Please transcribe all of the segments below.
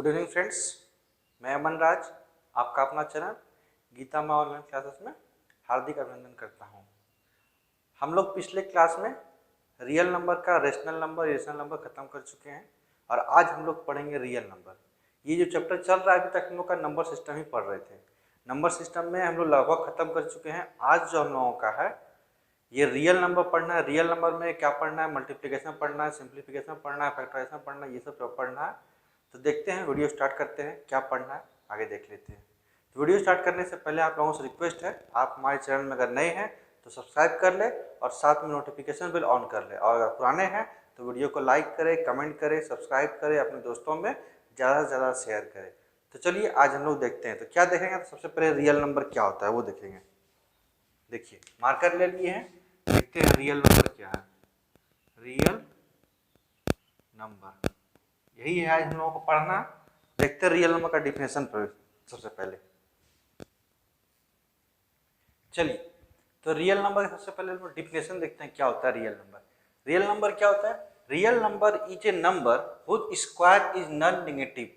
Good evening friends, मैं अमन राज आपका अपना चैनल गीता माँ ऑनलाइन क्लासेस में हार्दिक अभिनंदन करता हूँ। हम लोग पिछले क्लास में रियल नंबर का रेशनल नंबर इरेशनल नंबर खत्म कर चुके हैं और आज हम लोग पढ़ेंगे रियल नंबर। ये जो चैप्टर चल रहा है अभी तक हम लोग का नंबर सिस्टम ही पढ़ रहे थे। नंबर सिस्टम में हम लोग लगभग खत्म कर चुके हैं। आज जो हम लोगों का है ये रियल नंबर पढ़ना है। रियल नंबर में क्या पढ़ना है, मल्टीप्लिकेशन पढ़ना है, सिंप्लीफिकेशन पढ़ना है, फैक्टराइजेशन पढ़ना है, ये सब पढ़ना है। तो देखते हैं, वीडियो स्टार्ट करते हैं। क्या पढ़ना है आगे देख लेते हैं। तो वीडियो स्टार्ट करने से पहले आप लोगों से रिक्वेस्ट है, आप हमारे चैनल में अगर नए हैं तो सब्सक्राइब कर ले और साथ में नोटिफिकेशन बिल ऑन कर ले, और अगर पुराने हैं तो वीडियो को लाइक करें, कमेंट करें, सब्सक्राइब करें, अपने दोस्तों में ज़्यादा से ज़्यादा शेयर करें। तो चलिए आज हम लोग देखते हैं। तो क्या देखेंगे, तो सबसे पहले रियल नंबर क्या होता है वो देखेंगे। देखिए मार्कर ले लिए हैं, देखते हैं रियल नंबर क्या है। रियल नंबर यही है आज हम लोगों को पढ़ना। देखते हैं रियल नंबर का डिफिनेशन पर सबसे पहले। चलिए तो रियल नंबर सबसे पहले डिफिनेशन देखते हैं क्या होता है रियल नंबर। रियल नंबर क्या होता है? Real number is a number whose square is non negative.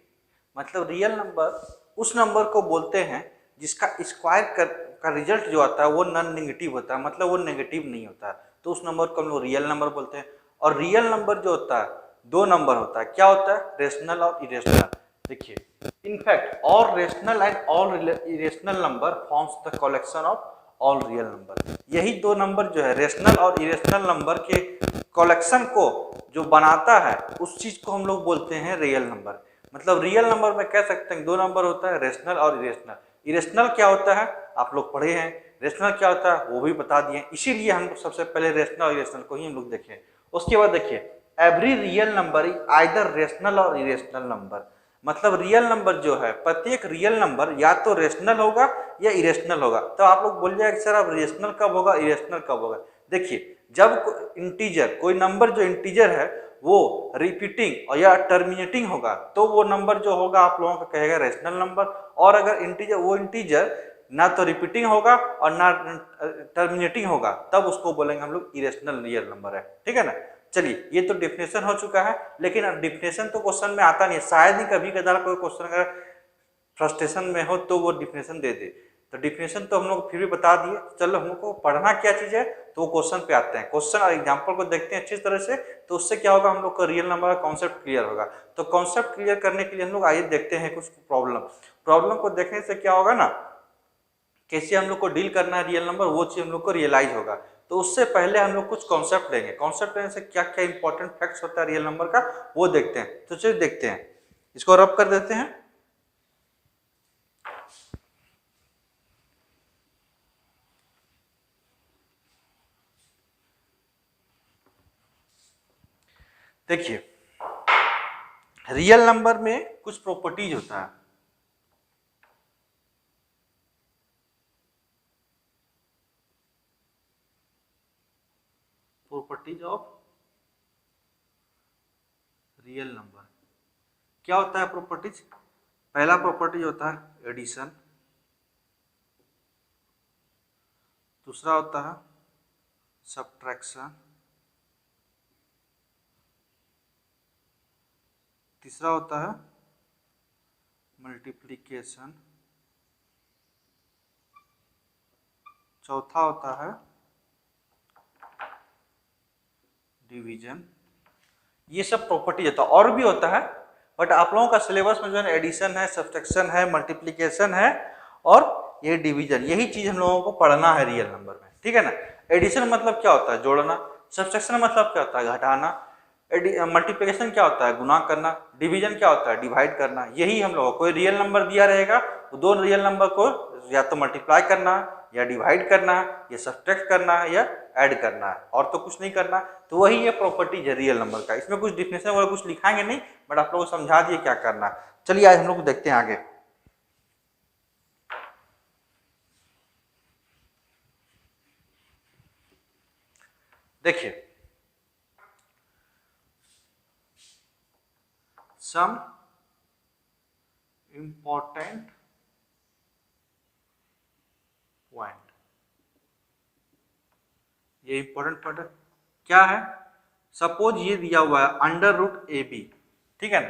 मतलब रियल नंबर उस नंबर को बोलते हैं जिसका स्क्वायर का रिजल्ट जो आता है वो नॉन नेगेटिव होता है, मतलब वो नेगेटिव नहीं होता है, तो उस नंबर को हम लोग रियल नंबर बोलते हैं। और रियल नंबर जो होता है दो नंबर होता है। क्या होता है? रेशनल और इरेशनल। देखिए in fact all rational and all irrational number forms the collection of all real number. यही दो नंबर जो है रेशनल और इरेशनल नंबर के कलेक्शन को जो बनाता है उस चीज को हम लोग बोलते हैं रियल नंबर। मतलब रियल नंबर में कह सकते हैं दो नंबर होता है, रेशनल और इरेशनल। इरेशनल क्या होता है आप लोग पढ़े हैं, रेशनल क्या होता है वो भी बता दिए, इसीलिए हम लोग सबसे पहले रेशनल और इरेशनल को ही हम लोग देखें। उसके बाद देखिए every real number is either rational और इरेशनल नंबर। मतलब रियल नंबर जो है, प्रत्येक रियल नंबर या तो रेशनल होगा या इरेशनल होगा। तो आप लोग बोलिए कि सर अब रेशनल कब होगा, इरेशनल कब होगा? देखिए जब इंटीजर कोई नंबर जो इंटीजर है वो रिपीटिंग और या टर्मिनेटिंग होगा तो वो नंबर जो होगा आप लोगों का कहेगा रेशनल नंबर। और अगर इंटीजर ना तो रिपीटिंग होगा और ना टर्मिनेटिंग होगा तब उसको बोलेंगे हम लोग इरेशनल रियल नंबर है। ठीक है ना। चलिए ये तो डिफिनेशन हो चुका है, लेकिन डिफिनेशन तो क्वेश्चन में आता नहीं, शायद ही कभी कदार कोई क्वेश्चन अगर फ्रस्ट्रेशन में हो तो वो डिफिनेशन दे दे। तो डिफिनेशन तो हम लोग फिर भी बता दिए। चलो हम लोग को पढ़ना क्या चीज है तो वो क्वेश्चन पे आते हैं। क्वेश्चन और एग्जांपल को देखते हैं अच्छी तरह से, तो उससे क्या होगा हम लोग का रियल नंबर का कॉन्सेप्ट क्लियर होगा। तो कॉन्सेप्ट क्लियर करने के लिए हम लोग आइए देखते हैं कुछ प्रॉब्लम को देखने से क्या होगा ना, कैसे हम लोग को डील करना है रियल नंबर, वो चीज हम लोग को रियलाइज होगा। तो उससे पहले हम लोग कुछ कॉन्सेप्ट लेंगे। कॉन्सेप्ट लेने से क्या क्या इंपॉर्टेंट फैक्ट्स होता है रियल नंबर का वो देखते हैं। तो चलिए देखते हैं, इसको रब कर देते हैं। देखिए रियल नंबर में कुछ प्रॉपर्टीज होता है। प्रॉपर्टीज ऑफ रियल नंबर क्या होता है? प्रॉपर्टीज, पहला प्रॉपर्टी होता है एडिशन, दूसरा होता है सब्ट्रैक्शन, तीसरा होता है मल्टीप्लिकेशन, चौथा होता है डिवीजन। ये सब प्रॉपर्टी होता है, और भी होता है बट आप लोगों का सिलेबस में जो है एडिशन है, सब्ट्रैक्शन है, मल्टीप्लिकेशन है और ये डिवीजन, यही चीज हम लोगों को पढ़ना है रियल नंबर में। ठीक है ना। एडिशन मतलब क्या होता है? जोड़ना। सब्ट्रैक्शन मतलब क्या होता है? घटाना। मल्टीप्लिकेशन क्या होता है? गुणा करना। डिवीजन क्या होता है? डिवाइड करना। यही हम लोगों को कोई रियल नंबर दिया रहेगा तो दो रियल नंबर को या तो मल्टीप्लाई करना है या डिवाइड करना है या सब्ट्रैक्ट करना है या ऐड करना है, और तो कुछ नहीं करना। तो वही ये प्रॉपर्टीज है रियल नंबर का। इसमें कुछ डिफिनेशन वगैरह कुछ लिखाएंगे नहीं, बट आप लोगों को समझा दिए क्या करना है। चलिए आज हम लोग देखते हैं आगे। देखिए सम इंपॉर्टेंट पॉइंट, ये इंपॉर्टेंट पॉइंट क्या है? सपोज ये दिया हुआ है अंडर रूट ए बी। ठीक है ना।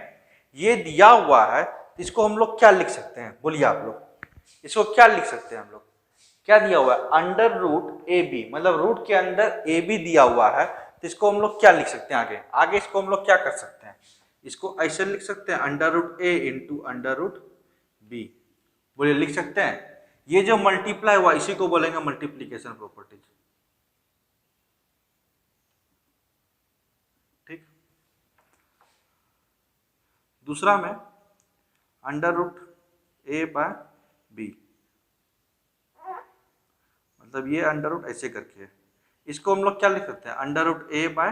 ये दिया हुआ है, इसको हम लोग क्या लिख सकते हैं, बोलिए आप लोग, इसको क्या लिख सकते हैं हम लोग? क्या दिया हुआ है? अंडर रूट ए बी, मतलब रूट के अंदर ए बी दिया हुआ है, तो इसको हम लोग क्या लिख सकते हैं आगे? आगे इसको हम लोग क्या कर सकते हैं? इसको ऐसे लिख सकते हैं, अंडर रूट ए इंटू अंडर रूट बी। बोलिए, लिख सकते हैं? ये जो मल्टीप्लाई हुआ इसी को बोलेंगे मल्टीप्लीकेशन प्रॉपर्टीज। ठीक। दूसरा में under root a by B, मतलब ये अंडर रूट ऐसे करके है, इसको हम लोग क्या लिख सकते हैं? Under root a by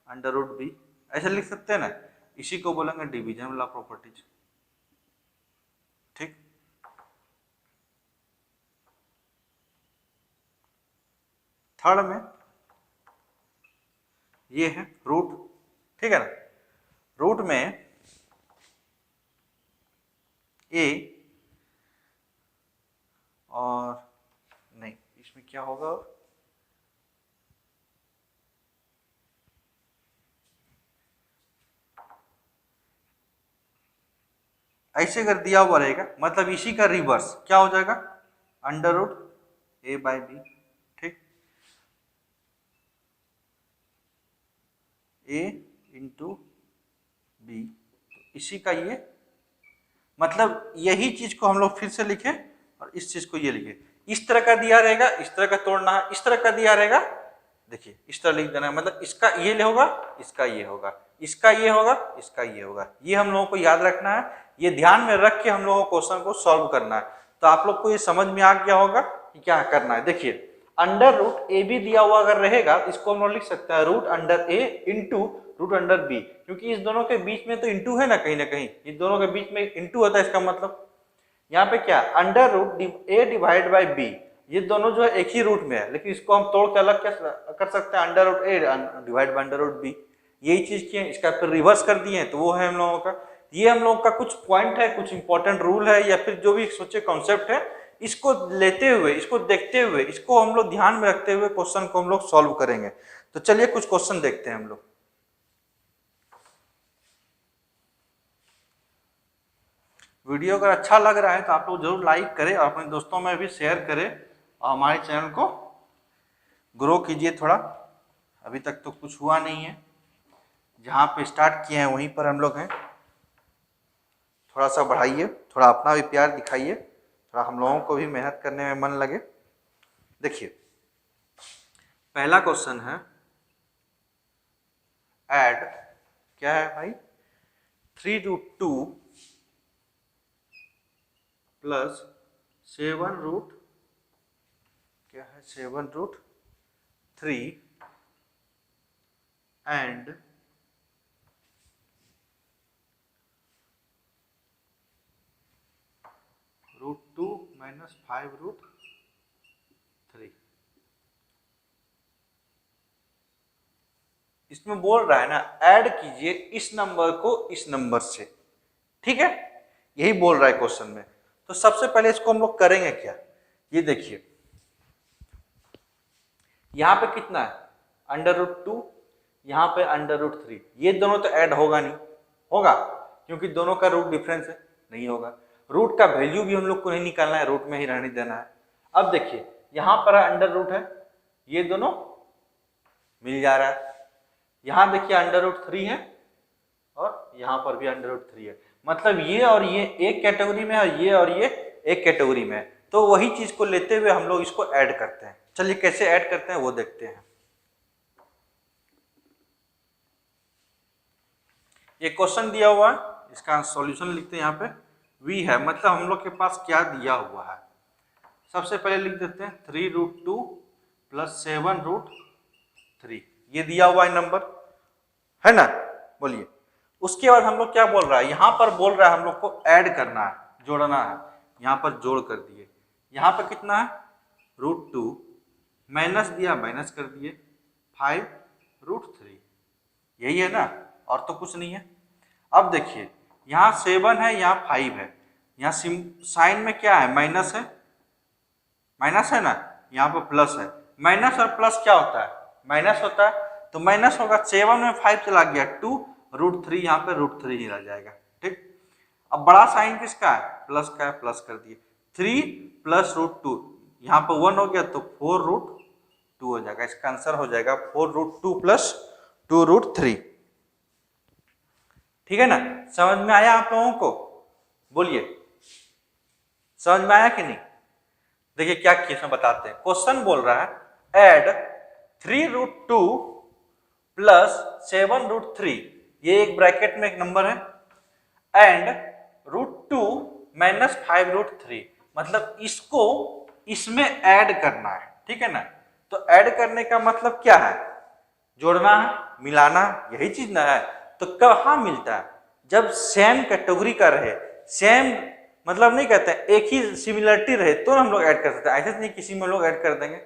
under root b, ऐसे लिख सकते हैं ना, इसी को बोलेंगे डिवीजन वाला प्रॉपर्टीज। ठीक। थर्ड में ये है रूट, ठीक है ना, रूट में ए और नहीं, इसमें क्या होगा? ऐसे कर दिया हुआ रहेगा, मतलब इसी का रिवर्स क्या हो जाएगा? Under root a by b. ठीक। ए इंटू बी, इसी का ये, मतलब यही चीज को हम लोग फिर से लिखे और इस चीज को ये लिखे। इस तरह का दिया रहेगा, इस तरह का तोड़ना है, इस तरह का दिया रहेगा, देखिए इस तरह लिख देना है, मतलब इसका ये होगा, इसका ये होगा, इसका ये होगा, इसका ये होगा। ये हम लोगों को याद रखना है, ये ध्यान में रख के हम लोगों को क्वेश्चन को सॉल्व करना है। तो आप लोग को ये समझ में आ गया होगा कि क्या करना है। देखिए, अंडर रूट ए बी दिया हुआ अगर रहेगा, इसको हम लोग लिख सकते हैं रूट अंडर ए इंटू रूट अंडर बी, क्योंकि इस दोनों के बीच में तो इंटू है ना कहीं, इस दोनों के बीच में इंटू होता है, इसका मतलब यहाँ पे क्या, under root A divide by b, ये दोनों जो है एक ही रूट में है, लेकिन इसको हम तोड़ के अलग क्या कर सकते हैं? Under root A divide by under root b, यही चीज की है, इसका फिर रिवर्स कर दिए तो वो है हम लोगों का। ये हम लोगों का कुछ पॉइंट है, कुछ इंपॉर्टेंट रूल है, या फिर जो भी सोचे कॉन्सेप्ट है, इसको लेते हुए, इसको देखते हुए, इसको हम लोग ध्यान में रखते हुए क्वेश्चन को हम लोग सॉल्व करेंगे। तो चलिए कुछ क्वेश्चन देखते हैं हम लोग। वीडियो अगर अच्छा लग रहा है तो आप लोग जरूर लाइक करें और अपने दोस्तों में भी शेयर करें और हमारे चैनल को ग्रो कीजिए थोड़ा। अभी तक तो कुछ हुआ नहीं है, जहाँ पे स्टार्ट किए हैं वहीं पर हम लोग हैं। थोड़ा सा बढ़ाइए, थोड़ा अपना भी प्यार दिखाइए, थोड़ा हम लोगों को भी मेहनत करने में मन लगे। देखिए, पहला क्वेश्चन है ऐड, क्या है भाई? 3 रूट 2 प्लस 7 रूट, क्या है, 7 root 3 and root 2 minus 5 root 3। इसमें बोल रहा है ना, ऐड कीजिए इस नंबर को इस नंबर से, ठीक है, यही बोल रहा है क्वेश्चन में। तो सबसे पहले इसको हम लोग करेंगे क्या? ये देखिए, यहां पे कितना है? अंडर रूट 2, यहां पे अंडर रूट 3, ये दोनों तो ऐड होगा नहीं, होगा क्योंकि दोनों का रूट डिफरेंस है, नहीं होगा। रूट का वैल्यू भी हम लोग को नहीं निकालना है, रूट में ही रहने देना है। अब देखिए, यहां पर अंडर रूट है, ये दोनों मिल जा रहा है। यहां देखिए अंडर रूट 3 है और यहां पर भी अंडर रूट 3 है, मतलब ये और ये एक कैटेगरी में है और ये एक कैटेगरी में है। तो वही चीज को लेते हुए हम लोग इसको ऐड करते हैं। चलिए कैसे ऐड करते हैं वो देखते हैं। ये क्वेश्चन दिया हुआ है, इसका सॉल्यूशन लिखते हैं। यहाँ पे v है, मतलब हम लोग के पास क्या दिया हुआ है। सबसे पहले लिख देते हैं 3 रूट 2 प्लस 7 रूट 3, ये दिया हुआ है नंबर, है ना, बोलिए। उसके बाद हम लोग क्या बोल रहा है, यहाँ पर बोल रहा है हम लोग को ऐड करना है, जोड़ना है। यहाँ पर जोड़ कर दिए, यहाँ पर कितना है? रूट 2 माइनस दिया, माइनस कर दिए 5 रूट 3, यही है ना, और तो कुछ नहीं है। अब देखिए, यहाँ 7 है, यहाँ 5 है, यहाँ साइन में क्या है? माइनस है, माइनस है ना, यहाँ पर प्लस है। माइनस और प्लस क्या होता है? माइनस होता है, तो माइनस होगा। 7 में 5 चला गया 2 रूट 3, यहाँ पे रूट 3 ही रह जाएगा, ठीक। अब बड़ा साइन किसका है, प्लस का है, प्लस कर दिए। 3 प्लस रूट 2, यहाँ पर 1 हो गया तो 4 रूट 2 हो जाएगा। इसका आंसर हो जाएगा 4 रूट 2 प्लस 2 रूट 3। ठीक है ना, समझ में आया आप लोगों को? बोलिए, समझ में आया कि नहीं? देखिए क्या क्वेश्चन बताते हैं। क्वेश्चन बोल रहा है ऐड 3 रूट 2 प्लस 7 रूट 3, ये एक ब्रैकेट में एक नंबर है, एंड रूट 2 माइनस 5 रूट 3, मतलब इसको इसमें ऐड करना है। ठीक है ना, तो ऐड करने का मतलब क्या है, जोड़ना है, मिलाना, यही चीज ना है। तो कहाँ मिलता है, जब सेम कैटेगरी का रहे, सेम मतलब नहीं कहते हैं, एक ही सिमिलरिटी रहे तो हम लोग ऐड कर सकते हैं, ऐसे नहीं किसी में लोग ऐड कर देंगे।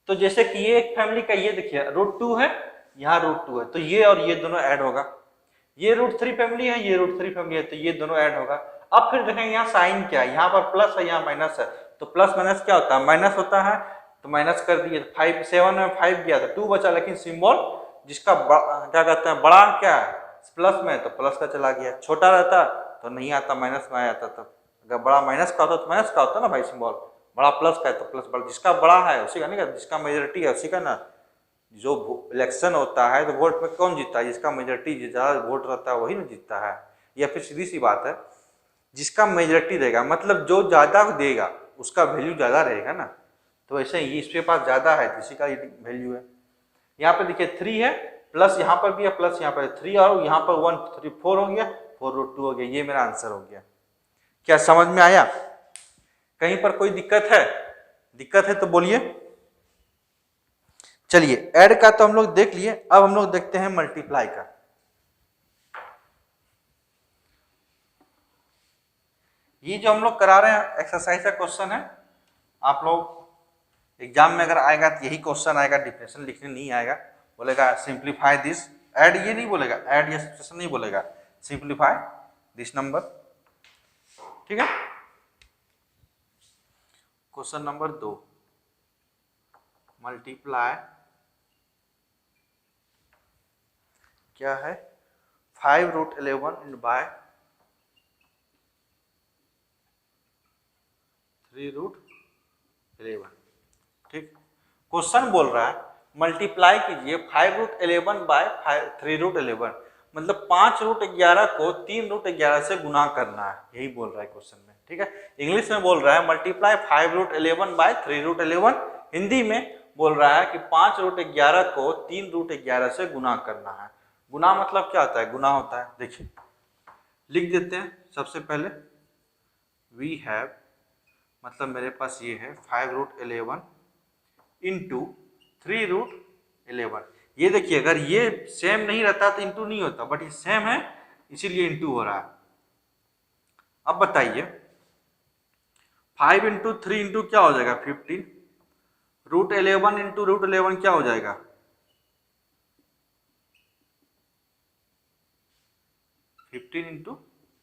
तो जैसे कि ये एक फैमिली का, ये देखिए रूट 2 है, यहाँ रूट 2 है, तो ये और ये दोनों ऐड होगा। ये रूट 3 फैमिली है, ये रूट 3 फैमिली है, तो ये दोनों ऐड होगा। अब फिर देखेंगे यहाँ साइन क्या है, यहाँ पर प्लस है, यहाँ माइनस है, तो प्लस माइनस क्या होता है, माइनस होता है, तो माइनस कर दिए। 5 7 में 5 गया तो 2 बचा, लेकिन सिंबल जिसका क्या कहते हैं बड़ा क्या है प्लस में, तो प्लस का चला गया। छोटा रहता तो नहीं आता, माइनस में आ जाता। तब अगर बड़ा माइनस का होता तो माइनस का होता ना भाई सिंबल, बड़ा प्लस का है तो प्लस बड़ा, जिसका बड़ा है उसी का, नहीं जिसका मेजोरिटी है उसी का ना। जो इलेक्शन होता है तो वोट में कौन जीतता है, जिसका मेजोरिटी ज्यादा वोट रहता है वही ना जीतता है। या फिर सीधी सी बात है, जिसका मेजोरिटी देगा, मतलब जो ज्यादा देगा उसका वैल्यू ज्यादा रहेगा ना। तो वैसे ही इसके पास ज्यादा है तो इसी का वैल्यू है। यहाँ पे देखिए 3 है, प्लस यहाँ पर भी है, प्लस यहाँ पर 3 और यहाँ पर 1 3 4 हो गया, 4 रूट 2 हो गया। ये मेरा आंसर हो गया। क्या समझ में आया? कहीं पर कोई दिक्कत है? दिक्कत है तो बोलिए। चलिए ऐड का तो हम लोग देख लिए, अब हम लोग देखते हैं मल्टीप्लाई का। ये जो हम लोग करा रहे हैं एक्सरसाइज का क्वेश्चन है, आप लोग एग्जाम में अगर आएगा तो यही क्वेश्चन आएगा, डिफिनेशन लिखने नहीं आएगा। बोलेगा सिंप्लीफाई दिस, ऐड ये नहीं बोलेगा, ऐड या सब्ट्रैक्शन नहीं बोलेगा, सिंप्लीफाई दिस नंबर। ठीक है, क्वेश्चन नंबर 2, मल्टीप्लाई क्या है, 5 रूट 11 बाय 3 रूट 11। ठीक, क्वेश्चन बोल रहा है मल्टीप्लाई कीजिए 5 रूट 11 बाय 3 रूट 11, मतलब 5 रूट 11 को 3 रूट 11 से गुना करना है, यही बोल रहा है क्वेश्चन में। ठीक है, इंग्लिश में बोल रहा है multiply 5 root 11 by 3 root 11, Hindi में बोल रहा है कि 5 रूट 11 को 3 रूट 11 से गुना करना है। गुना मतलब क्या होता है, गुना होता है, देखिए लिख देते हैं। सबसे पहले वी हैव, मतलब मेरे पास ये है 5 रूट 11 इंटू 3 रूट 11। ये देखिए अगर ये सेम नहीं रहता तो इंटू नहीं होता, बट ये सेम है इसीलिए इंटू हो रहा है। अब बताइए 5 इंटू 3 इंटू क्या हो जाएगा 15, रूट 11 इंटू रूट 11 क्या हो जाएगा 15 इंटू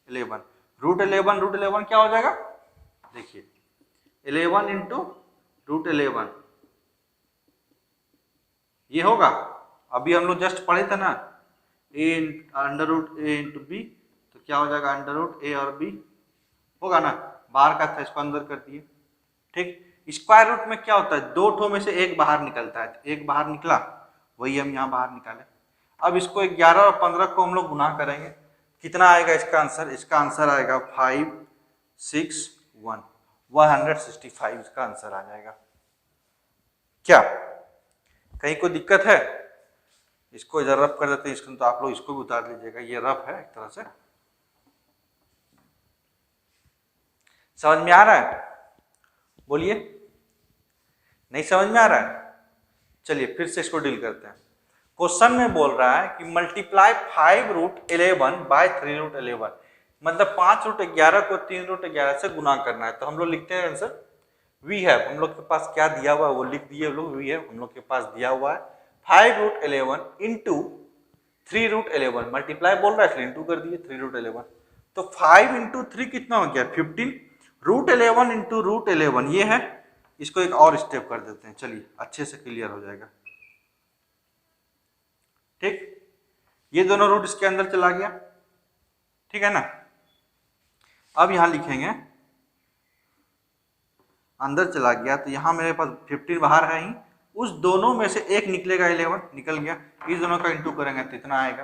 11, रूट 11 क्या हो जाएगा, देखिए 11 इंटू रूट 11 ये होगा। अभी हम लोग जस्ट पढ़े थे ना A under root A into B, तो क्या हो जाएगा अंडर रूट ए और बी होगा ना, बाहर का था इसको अंदर कर दिए। ठीक, स्क्वायर रूट में क्या होता है, दो ठो में से एक बाहर निकलता है, एक बाहर निकला वही हम यहाँ बाहर निकाले। अब इसको 11 और 15 को हम लोग गुना करेंगे, कितना आएगा इसका आंसर, इसका आंसर आएगा 561, 165 इसका आंसर आ जाएगा। क्या कहीं कोई दिक्कत है? इसको इधर रफ कर देते हैं, इसको तो आप लोग इसको भी उतार लीजिएगा, ये रफ है एक तरह से। समझ में आ रहा है? बोलिए, नहीं समझ में आ रहा है? चलिए फिर से इसको डील करते हैं। क्वेश्चन में बोल रहा है कि मल्टीप्लाई 5 रूट 11 बाय 3 रूट 11, मतलब 5 रूट 11 को 3 रूट 11 से गुना करना है। तो हम लोग लिखते हैं आंसर वी हैव, हम लोग के पास क्या दिया हुआ है वो लिख दिए लोग, वी हैव हम लोग के पास दिया हुआ है 5 रूट 11 इंटू 3 रूट 11, मल्टीप्लाई बोल रहा है इसलिए इंटू कर दिए 3 रूट 11, तो 5 इंटू 3 कितना हो गया 15, रूट 11 इंटू रूट 11 ये है। इसको एक और स्टेप कर देते हैं, चलिए अच्छे से क्लियर हो जाएगा। ठीक, ये दोनों रूट इसके अंदर चला गया। ठीक है ना। अब यहाँ लिखेंगे, अंदर चला गया तो यहाँ मेरे पास 15 बाहर है ही, उस दोनों में से एक निकलेगा 11, निकल गया, इस दोनों का इंटू करेंगे तो इतना आएगा,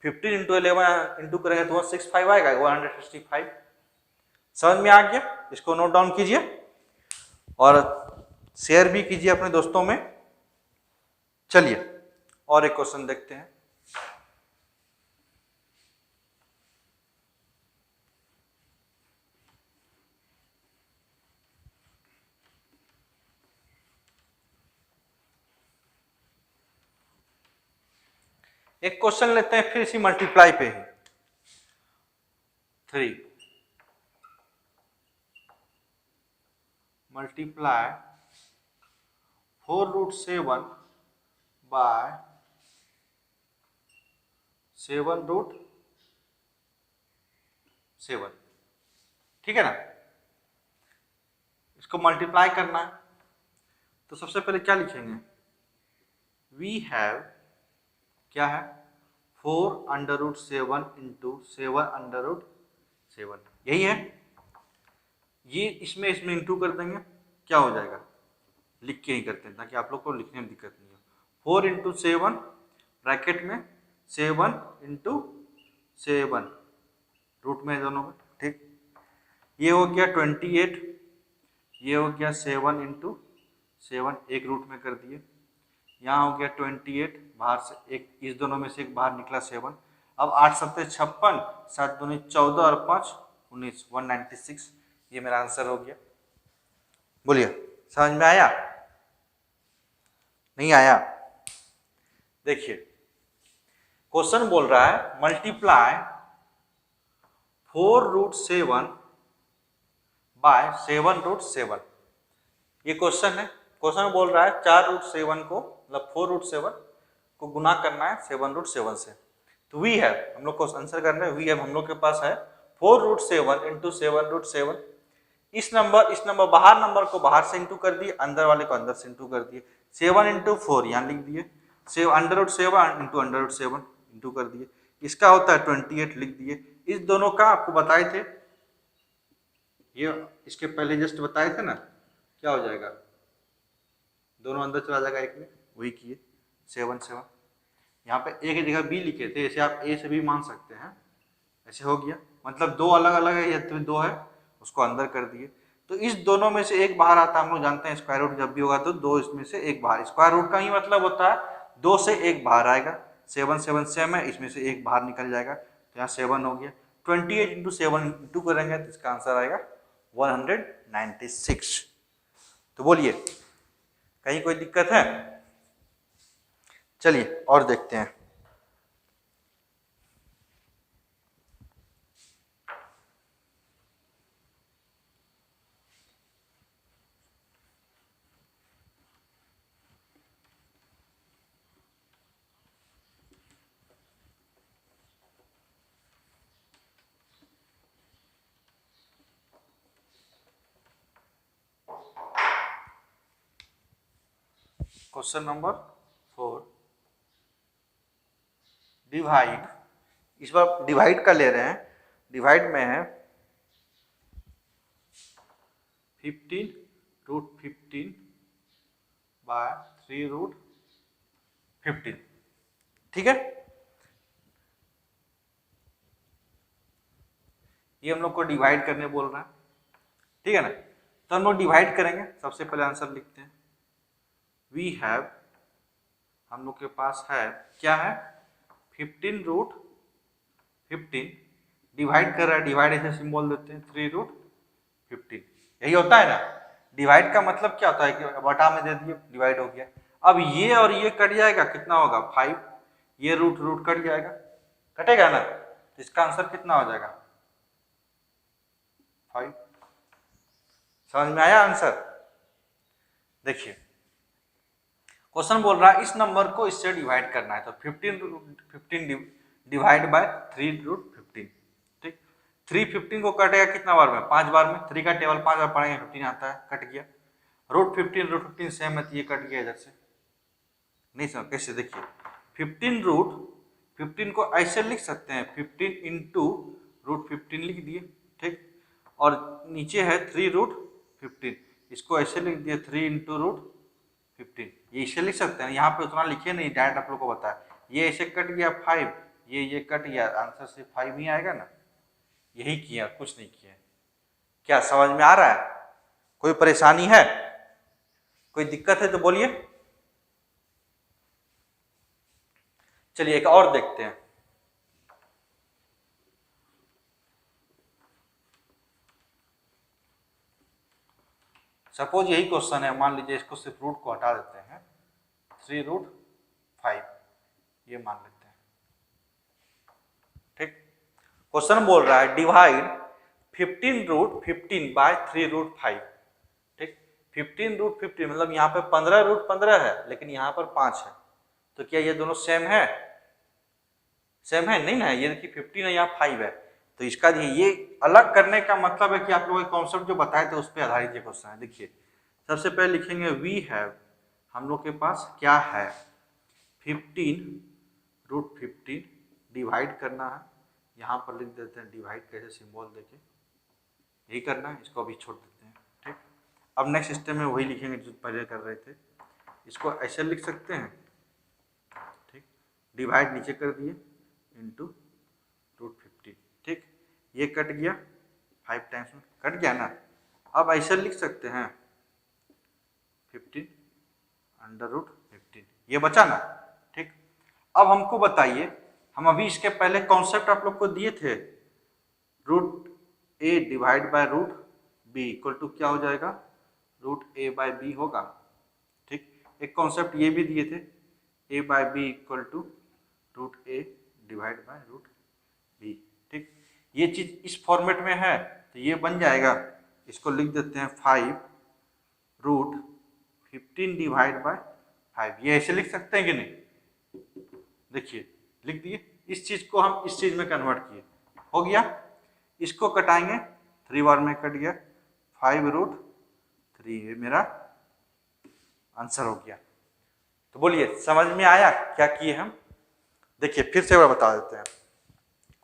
15 इंटू 11 इंटू करेंगे तो 165 आएगा, 165। समझ में आ गया? इसको नोट डाउन कीजिए और शेयर भी कीजिए अपने दोस्तों में। चलिए और एक क्वेश्चन देखते हैं। एक क्वेश्चन लेते हैं फिर इसी मल्टीप्लाई पे ही। 3 मल्टीप्लाई 4√7 बाय 7√7, ठीक है ना। इसको मल्टीप्लाई करना है तो सबसे पहले क्या लिखेंगे, वी हैव क्या है 4√7 इंटू 7√7, यही है। ये इसमें इंटू कर देंगे, क्या हो जाएगा, लिख के ही करते हैं ताकि आप लोग को लिखने में दिक्कत नहीं हो। 4 इंटू 7 ब्रैकेट में 7 इंटू 7 रूट में दोनों में, ठीक। ये हो गया 28, ये हो गया 7 इंटू 7, एक रूट में कर दिए। यहाँ हो गया 28, बाहर से एक, इस दोनों में से एक बाहर निकला 7। अब 8 सत्ते 56, 7 दूनी 14 और 5 19, 196, ये मेरा आंसर हो गया। बोलिए समझ में आया, नहीं आया? देखिए क्वेश्चन बोल रहा है मल्टीप्लाई 4√7 बाय 7√7, ये क्वेश्चन है। क्वेश्चन बोल रहा है 4√7 को मतलब 4√7 को गुना करना है 7√7 से। तो वी हैव, हम लोग को आंसर करना है, वी हैव हम लोग के पास है 4√7 इंटू 7√7। इस नंबर बाहर नंबर को बाहर से इंटू कर दिए, अंदर वाले को अंदर से इंटू कर दिए। 7 इंटू 4 यहाँ लिख दिए, √7 इंटू √7 इंटू कर दिए। इसका होता है 28 लिख दिए। इस दोनों का आपको बताए थे, ये इसके पहले जस्ट बताए थे ना, क्या हो जाएगा, दोनों अंदर चला जाएगा एक में, वही किए 7 7। यहाँ पे एक ही जगह बी लिखे थे, ऐसे आप ए से भी मान सकते हैं, ऐसे हो गया। मतलब दो अलग अलग है या तो दो है, उसको अंदर कर दिए। तो इस दोनों में से एक बाहर आता है, हम लोग जानते हैं स्क्वायर रूट जब भी होगा तो दो इसमें से एक बाहर, स्क्वायर रूट का ही मतलब होता है 2 से 1 बाहर आएगा। 7 7 सेम है, इसमें से एक बाहर निकल जाएगा, तो यहाँ 7 हो गया। 28 इंटू 7 इंटू करेंगे तो इसका आंसर आएगा 196। तो बोलिए कहीं कोई दिक्कत है? चलिए और देखते हैं। क्वेश्चन नंबर 4, डिवाइड, इस बार डिवाइड का ले रहे हैं। डिवाइड में है 15√15 बाय 3√15, ठीक है। ये हम लोग को डिवाइड करने बोल रहा है, ठीक है ना। तो हम लोग डिवाइड करेंगे, सबसे पहले आंसर लिखते हैं। वी हैव, हम लोग के पास है क्या है 15√15, डिवाइड कर रहा है, डिवाइड ऐसे सिंबल देते हैं 3√15, यही होता है ना। डिवाइड का मतलब क्या होता है कि बटा में दे दिए, डिवाइड हो गया। अब ये और ये कट जाएगा, कितना होगा 5, ये रूट रूट कट जाएगा, कटेगा ना, तो इसका आंसर कितना हो जाएगा 5। समझ में आया आंसर? देखिए क्वेश्चन बोल रहा है इस नंबर को इससे डिवाइड करना है, तो 15 डिवाइड बाय 3√15, ठीक। 315 को कटेगा कितना बार में, 5 बार में। 3 का टेबल 5 बार पढ़ेंगे 15 आता है, कट गया। √15 सेम है तो ये कट गया इधर से, नहीं समझ कैसे, देखिए 15 को ऐसे लिख सकते हैं 15 इंटू रूट 15 लिख दिए, ठीक। और नीचे है 3 रूट 15, इसको ऐसे लिख दिया 3 इंटू रूट 15, ये इसे लिख सकते हैं। यहाँ पे उतना लिखे नहीं, डायरेक्ट आप लोग को बताया, ये ऐसे कट गया 5, ये कट गया, आंसर सिर्फ 5 ही आएगा ना। यही किया, कुछ नहीं किया। क्या समझ में आ रहा है? कोई परेशानी है, कोई दिक्कत है तो बोलिए। चलिए एक और देखते हैं। सपोज यही क्वेश्चन है, मान लीजिए इसको सिर्फ रूट को हटा देते हैं, 3 रूट 5 ये मान लेते हैं, ठीक। क्वेश्चन बोल रहा है डिवाइड 15 रूट 15 बाय 3 रूट 5, ठीक। 15 रूट 15 मतलब यहाँ पे 15 रूट 15 है, लेकिन यहाँ पर 5 है, तो क्या ये दोनों सेम है? सेम है नहीं ना, ये देखिए 15 है, यहाँ 5 है, तो इसका ये अलग करने का मतलब है कि आप लोग कॉन्सेप्ट जो बताए थे उस पर आधारित ये क्वेश्चन है। देखिए सबसे पहले लिखेंगे वी हैव, हम लोग के पास क्या है, 15 रूट 15 डिवाइड करना है, यहाँ पर लिख देते हैं डिवाइड कैसे सिंबल देके, यही करना है, इसको अभी छोड़ देते हैं, ठीक। अब नेक्स्ट स्टेप में वही लिखेंगे जो पहले कर रहे थे, इसको ऐसे लिख सकते हैं, ठीक। डिवाइड नीचे कर दिए इंटू रूट 15, ठीक। ये कट गया 5 टाइम्स में कट गया ना। अब ऐसे लिख सकते हैं 15 अंडर रूट 15, ये बचा ना, ठीक। अब हमको बताइए, हम अभी इसके पहले कॉन्सेप्ट आप लोग को दिए थे, root A divide by root b equal to क्या हो जाएगा, रूट ए बाय बी होगा, ठीक। एक कॉन्सेप्ट ये भी दिए थे, A by B equal to root A divide by root B, ठीक। ये चीज इस फॉर्मेट में है तो ये बन जाएगा, इसको लिख देते हैं 5 रूट 15 डिवाइड बाय 5, ये ऐसे लिख सकते हैं कि नहीं, देखिए लिख दिए। इस चीज को हम इस चीज में कन्वर्ट किए, हो गया। इसको कटाएंगे, 3 बार में कट गया, 5 रूट 3, ये मेरा आंसर हो गया। तो बोलिए समझ में आया क्या किए हम? देखिए फिर से बता देते हैं।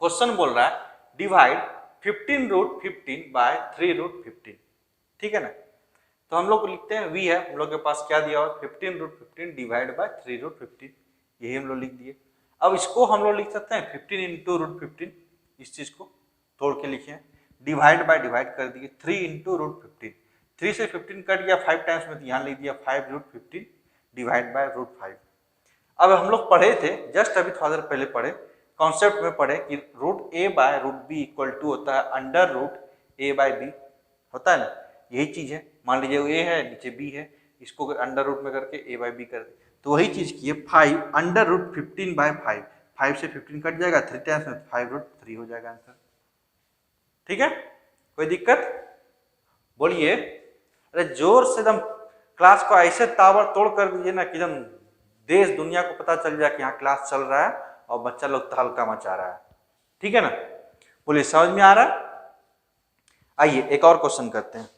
क्वेश्चन बोल रहा है डिवाइड 15 रूट 15 बाय 3 रूट 15, ठीक है ना। तो हम लोग लिखते हैं वी है, हम लोग के पास क्या दिया हुआ 15 रूट 15 डिवाइड बाय 3 रूट 15, यही हम लोग लिख दिए। अब इसको हम लोग लिख सकते हैं 15 इंटू रूट 15, इस चीज को तोड़ के लिखे, डिवाइड बाय डिवाइड कर दिए 3 इंटू रूट 15, 3 से 15 कट गया 5 टाइम्स में, तो यहाँ लिख दिया 5 रूट 15 डिवाइड बाय रूट 5। अब हम लोग पढ़े थे, जस्ट अभी थोड़ा देर पहले पढ़े, कॉन्सेप्ट में पढ़े कि root a by root b equal to होता है under root a by b, होता है ना, यही चीज है। मान लीजिए ए है नीचे बी है, इसको अंडर रूट में करके ए बाय बी कर दे, तो वही चीज की 5 अंडर रूट 15 बाय 5, 5 से 15 कट जाएगा, 3 टाइम्स में 5 रूट 3 हो जाएगा आंसर, ठीक है। कोई दिक्कत? बोलिए। अरे जोर से एकदम क्लास को ऐसे ताबड़तोड़ कर दीजिए ना कि एकदम देश दुनिया को पता चल जाए कि यहाँ क्लास चल रहा है और बच्चा लोग तहलका मचा रहा है, ठीक है ना। बोलिए समझ में आ रहा है? आइए एक और क्वेश्चन करते हैं।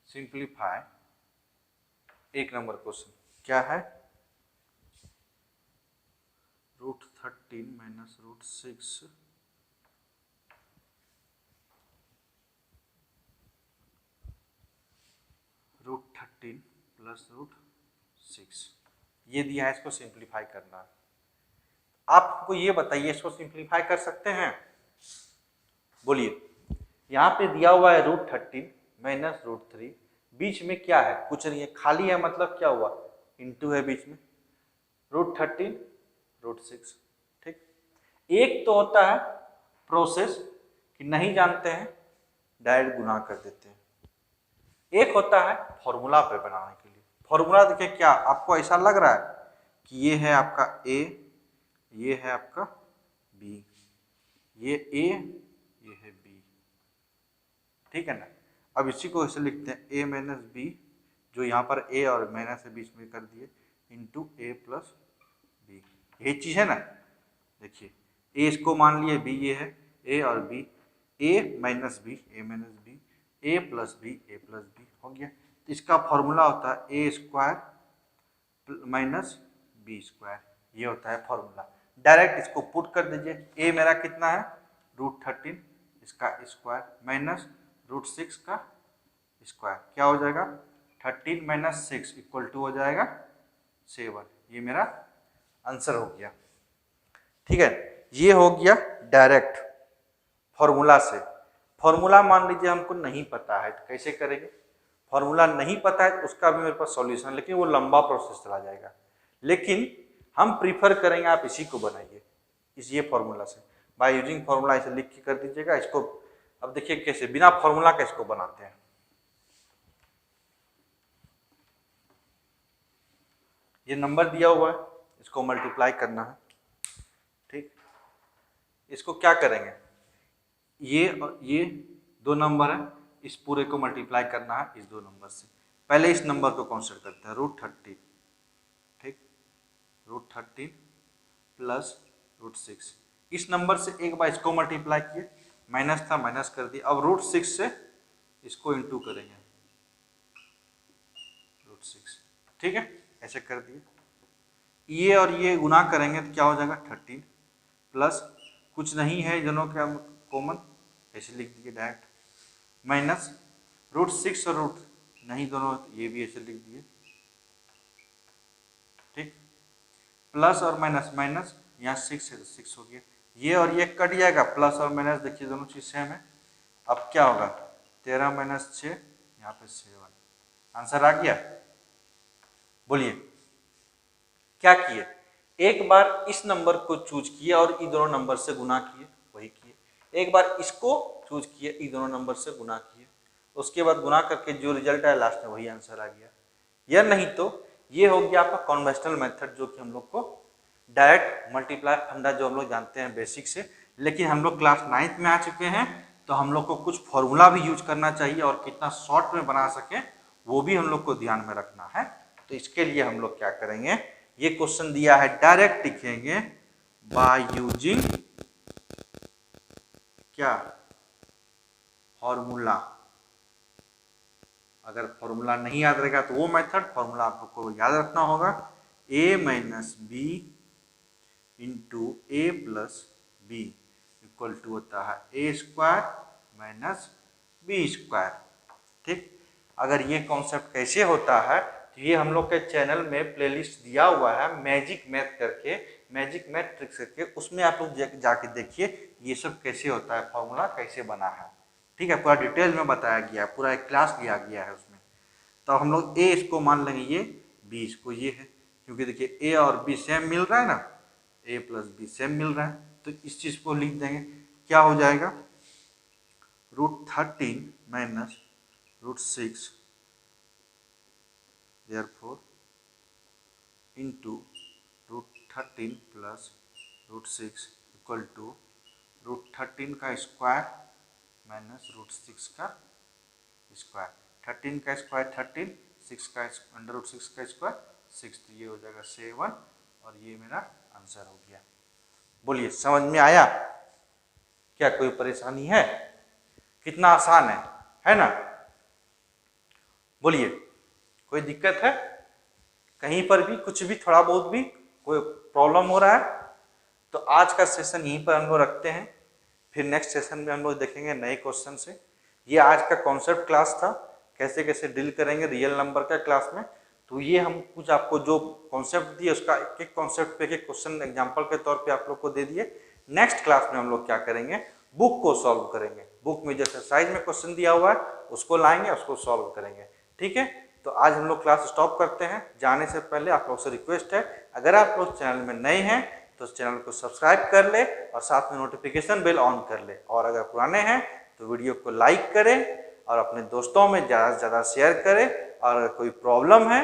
सिंप्लीफाई, एक नंबर क्वेश्चन क्या है, root 13 minus root 6 root 13 plus root 6, ये दिया है, इसको सिंप्लीफाई करना है। आपको ये बताइए इसको सिंप्लीफाई कर सकते हैं? बोलिए। यहाँ पे दिया हुआ है रूट 13 माइनस रूट 3, बीच में क्या है, कुछ नहीं है, खाली है, मतलब क्या हुआ, इंटू है बीच में, रूट 13 रूट 6, ठीक। एक तो होता है प्रोसेस कि नहीं जानते हैं डायरेक्ट गुणा कर देते हैं, एक होता है फॉर्मूला पे बनाने के लिए। फॉर्मूला देखिए, क्या आपको ऐसा लग रहा है कि ये है आपका ए, ये है आपका बी, ये ए, ये है बी, ठीक है ना। अब इसी को ऐसे लिखते हैं a माइनस बी, जो यहाँ पर a और माइनस है बीच में कर दिए, इंटू a प्लस बी, यही चीज़ है ना। देखिए a इसको मान लिए, b ये है, a और b, a minus b, a minus b, a plus b, a plus b हो गया। तो इसका फॉर्मूला होता है a square minus b square, ये होता है फॉर्मूला। डायरेक्ट इसको पुट कर दीजिए, a मेरा कितना है √13, इसका स्क्वायर माइनस √6 का स्क्वायर, क्या हो जाएगा 13 माइनस 6 इक्वल टू हो जाएगा 7। ये मेरा आंसर हो गया। ठीक है, ये हो गया डायरेक्ट फॉर्मूला से। फॉर्मूला मान लीजिए हमको नहीं पता है तो कैसे करेंगे, फॉर्मूला नहीं पता है तो उसका भी मेरे पास सॉल्यूशन है, लेकिन वो लंबा प्रोसेस चला जाएगा। लेकिन हम प्रीफर करेंगे आप इसी को बनाइए, इस ये फॉर्मूला से, बाय यूजिंग फॉर्मूला ऐसे लिख के कर दीजिएगा इसको। अब देखिए कैसे बिना फॉर्मूला का इसको बनाते हैं। ये नंबर दिया हुआ है, इसको मल्टीप्लाई करना है। ठीक, इसको क्या करेंगे, ये और ये दो नंबर है, इस पूरे को मल्टीप्लाई करना है इस दो नंबर से। पहले इस नंबर को कंसीडर करते हैं √13, ठीक, √13 प्लस √6। इस नंबर से एक बार इसको मल्टीप्लाई किए, माइनस था माइनस कर दिया। अब √6 से इसको इंटू करेंगे, √6, ठीक है, ऐसे कर दिए। ये और ये गुना करेंगे तो क्या हो जाएगा 13 प्लस कुछ नहीं है दोनों का कॉमन, ऐसे लिख दिए डायरेक्ट, माइनस √6 और रूट नहीं दोनों, ये भी ऐसे लिख दिए, ठीक, प्लस और माइनस, माइनस यहाँ 6 है तो 6 हो गया। ये और ये कट जाएगा, प्लस और माइनस देखिए दोनों चीज सेम है। अब क्या होगा 13 माइनस 6, यहाँ पे 7। आंसर आ गया। बोलिए क्या किए, एक बार इस नंबर को चूज किए और इन दोनों नंबर से गुना किए, वही किए। एक बार इसको चूज किए, इन दोनों नंबर से गुना किए, उसके बाद गुना करके जो रिजल्ट आया लास्ट में वही आंसर आ गया। या नहीं तो ये हो गया आपका कन्वेंशनल मेथड, जो कि हम लोग को डायरेक्ट मल्टीप्लाई फंडा जो हम लोग जानते हैं बेसिक से। लेकिन हम लोग क्लास 9th में आ चुके हैं तो हम लोग को कुछ फॉर्मूला भी यूज करना चाहिए और कितना शॉर्ट में बना सके वो भी हम लोग को ध्यान में रखना है। तो इसके लिए हम लोग क्या करेंगे, ये क्वेश्चन दिया है डायरेक्ट लिखेंगे बाय यूजिंग क्या फॉर्मूला। अगर फॉर्मूला नहीं याद रहेगा तो वो मेथड, फॉर्मूला आप लोग को याद रखना होगा, a minus b into a plus b equal to होता है a square minus b square. ठीक, अगर ये कॉन्सेप्ट कैसे होता है तो ये हम लोग के चैनल में प्लेलिस्ट दिया हुआ है मैजिक मैथ करके, मैजिक मैथ ट्रिक्स करके, उसमें आप लोग जाके देखिए ये सब कैसे होता है, फॉर्मूला कैसे बना है। ठीक है, पूरा डिटेल में बताया गया है, पूरा एक क्लास लिया गया है उसमें। तो हम लोग ए इसको मान लेंगे ये, बी इसको ये है, क्योंकि देखिए ए और बी सेम मिल रहा है ना, ए प्लस बी सेम मिल रहा है, तो इस चीज को लिख देंगे। क्या हो जाएगा √13 minus √6 therefore into √13 plus √6 equal to √13 का स्क्वायर माइनस √6 का स्क्वायर। 13 का स्क्वायर 13, 6 का अंडर √6 का स्क्वायर 6, तो ये हो जाएगा 7 और ये मेरा आंसर हो गया। बोलिए समझ में आया, क्या कोई परेशानी है, कितना आसान है ना। बोलिए कोई दिक्कत है कहीं पर भी, कुछ भी थोड़ा बहुत भी कोई प्रॉब्लम हो रहा है तो आज का सेशन यहीं पर हम लोग रखते हैं। फिर नेक्स्ट सेशन में हम लोग देखेंगे नए क्वेश्चन से। ये आज का कॉन्सेप्ट क्लास था, कैसे कैसे डील करेंगे रियल नंबर का क्लास में। तो ये हम कुछ आपको जो कॉन्सेप्ट दिए उसका एक एक कॉन्सेप्ट पे एक क्वेश्चन एग्जाम्पल के तौर पे आप लोग को दे दिए। नेक्स्ट क्लास में हम लोग क्या करेंगे, बुक को सॉल्व करेंगे। बुक में जो एक्सरसाइज में क्वेश्चन दिया हुआ है उसको लाएंगे, उसको सॉल्व करेंगे। ठीक है, तो आज हम लोग क्लास स्टॉप करते हैं। जाने से पहले आप लोग से रिक्वेस्ट है, अगर आप लोग चैनल में नए हैं तो चैनल को सब्सक्राइब कर ले और साथ में नोटिफिकेशन बेल ऑन कर ले, और अगर पुराने हैं तो वीडियो को लाइक करें और अपने दोस्तों में ज़्यादा से ज़्यादा शेयर करें। और अगर कोई प्रॉब्लम है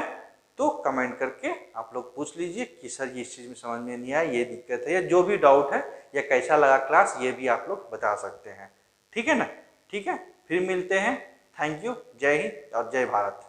तो कमेंट करके आप लोग पूछ लीजिए कि सर ये इस चीज़ में समझ में नहीं आया, ये दिक्कत है, या जो भी डाउट है या कैसा लगा क्लास, ये भी आप लोग बता सकते हैं। ठीक है ना, ठीक है। फिर मिलते हैं। Thank you. जय हिंद और जय भारत।